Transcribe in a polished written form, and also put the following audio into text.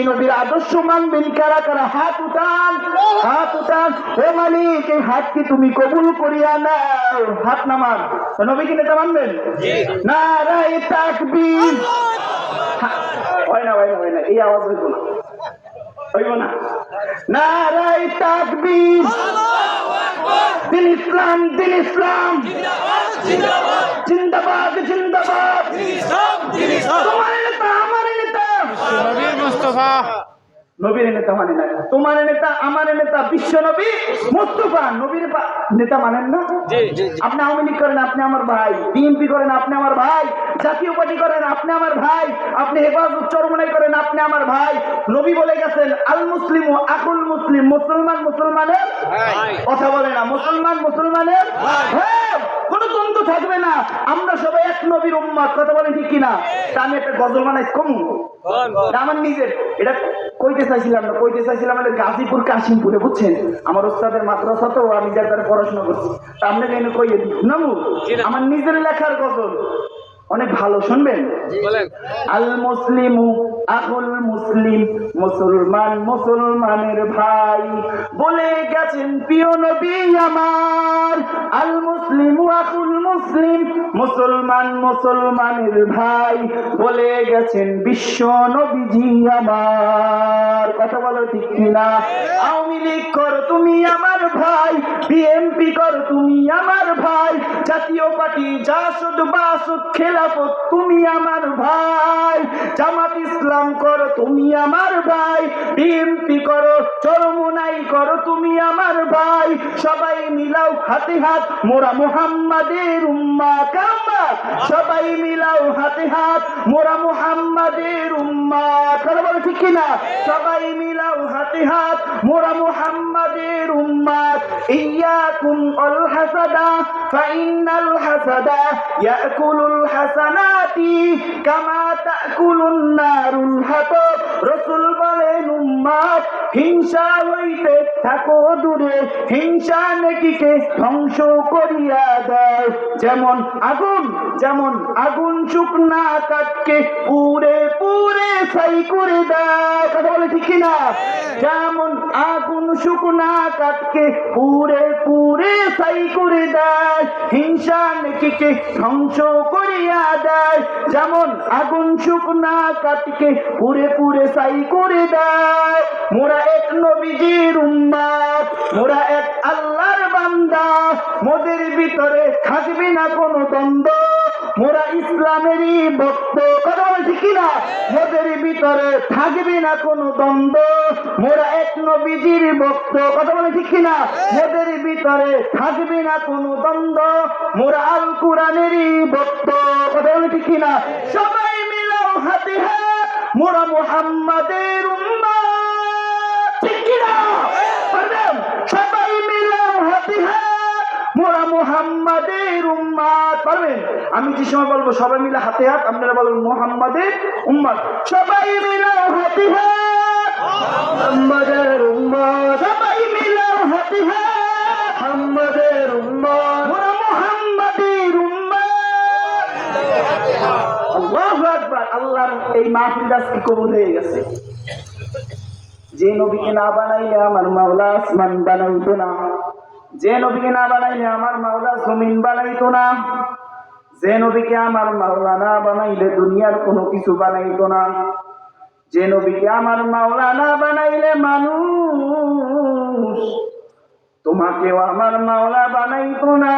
নবীর আদর্শ মানবেন কারা কারা? হাত উঠান, হাত উঠান। ও মালিক, এই হাতকে তুমি কবুল করিয়া নাও। হাত নামান। নবীকে নেতা মানবেন? নারায়ে তাকবীর। হয় না, হয় না, হয় না, এই আওয়াজ হইব না, হইব না। নারায়ে তাকবীর। দিন ইসলাম, দিন ইসলাম, জিন্দাবাদ, জিন্দাবাদ। তোমার নেতা, আমার নেতা, নবীর মুস্তাফা। নবীর নেতা মানে না। তোমার নেতা, আমার নেতা বিশ্ব নবী মুস্তাফা। নবীর নেতা মানেন না? আপনি আওয়ামী লীগ করেন, আপনি আমার ভাই। বিএনপি করেন, আপনি আমার ভাই। জাতীয় পার্টি করেন, আপনি আমার ভাই। আপনি হেফাজত চরমনাই করেন, আপনি আমার ভাই। নবী বলে গেছেন, আল মুসলিম ও আকুল মুসলিম, মুসলমান মুসলমানের কথা বলে না, মুসলমান মুসলমানের। হ্যাঁ, কোন দ্বন্দ্ব থাকবে না। আমরা সবাই এক নবীর উম্মত। কথা বলেন ঠিক কিনা? তা আমি একটা গজল বানাই কম, আমার নিজের। এটা কইতে চাইছিলাম না, কইতে চাইছিলাম আমাদের গাজীপুর কাশিমপুরে, বুঝছেন? আমার ওস্তাদের মাদ্রাসা তো, আমি যার দ্বারা পড়াশোনা করছি। তা আপনি কেন কইয়ে দিই নামু, আমার নিজের লেখার গজল অনেক ভালো, শুনবেন? আল মুসলিমু আকুল মুসলিম, মুসলমান মুসলমানের ভাই, বলে গেছেন প্রিয় নবী আমার। আল মুসলিমু আকুল মুসলিম, মুসলমান মুসলমানের ভাই, বলে গেছেন বিশ্ব নবীজি আমার। কথা বলো ঠিক কিনা? আওয়ামী লীগ করো তুমি আমার ভাই, বিএনপি করো তুমি আমার ভাই, জাতীয় পার্টি জাসদ বাসদ খেলাফত তুমি আমার ভাই, জামাত ইসলাম করো তুমি আমার ভাই, বিএনপি করো চরমোনাই করো তুমি আমার ভাই। সবাই মিলাও হাতে হাত, মোরা মুহাম্মাদের উম্মাত। সবাই মিলাও হাতে হাত, মোরা মুহাম্মাদের উম্মাত। কথা বলো ঠিক কিনা? সবাই মিলাও হাতে হাত, মোরা মুহাম্মাদের উম্মাত। ইয়াকুম আল হাসাদা ফাইন্নাল হাসাদা ইয়াকুলুল হাসানাতি কামা তাকুলুন নারুল হাতাব। রাসূল বলেন, উম্মত হিংসা হইতে থাকো দূরে, হিংসা নেকিকে ধ্বংস করিয়া দেয়। যেমন আগুন, যেমন আগুন শুকনা কাঠকে পুড়ে পুড়ে ছাই করে দেয়। কথা বলে ঠিক কিনা? যেমন আগুন শুকনা কাঠকে পুড়ে পুড়ে ছাই করে দেয়, হিংসা নেকিকে ধ্বংস করিয়া দেয়। যেমন আগুন শুকনা কাঠকে পুড়ে পুড়ে ছাই করে দেয়। মোরা এক নবীজির উম্মত, মোরা এক আল্লাহর বান্দা, মোদের ভিতরে থাকবে না কোনো দ্বন্দ্ব, মোরা ইসলামেরই ভক্ত। কথা বলে ঠিক কিনা? মোদের ভিতরে থাকবে না কোনো দ্বন্দ্ব, মোরা এক নবীজির ভক্ত। কথা বলে ঠিক কিনা? মোদের ভিতরে থাকবে না কোনো দ্বন্দ্ব, মোরা আল কোরআনেরই ভক্ত। কথা বলে ঠিক কিনা? সবাই মিলাও হাতে হাত, মোরা মুহাম্মাদের উম্মত। ঠিক কিনা? সবাই মিলাও হাতে হাত, মোরা মুহাম্মাদের উম্মত। পারবেন? আমি যে সময় বলবো সবাই মিলে হাতে হাত, আপনারা বলবেন মুহাম্মাদের উম্মত। সবাই মিলাও হাতে হাত, মুহাম্মাদের উম্মত। সবাই মিলাও হাতে হাত, মুহাম্মাদের উম্মত, মোরা মুহাম্মাদের উম্মত। আল্লাহু আকবার। আল্লাহর এই মাহফিল আজকে কবুল হয়ে গেছে। যে নবীকে না বানাইলে আমার মাওলা আসমান বানাইতো না, যে নবীকে না বানাইলে আমার মাওলা জমিন বানাইতো না, যে নবীকে আমার মাওলা না বানাইলে দুনিয়ার কোনো কিছু বানাইতো না, যে নবীকে আমার মাওলা না বানাইলে মানুষ তোমাকেও আমার মাওলা বানাইতো না।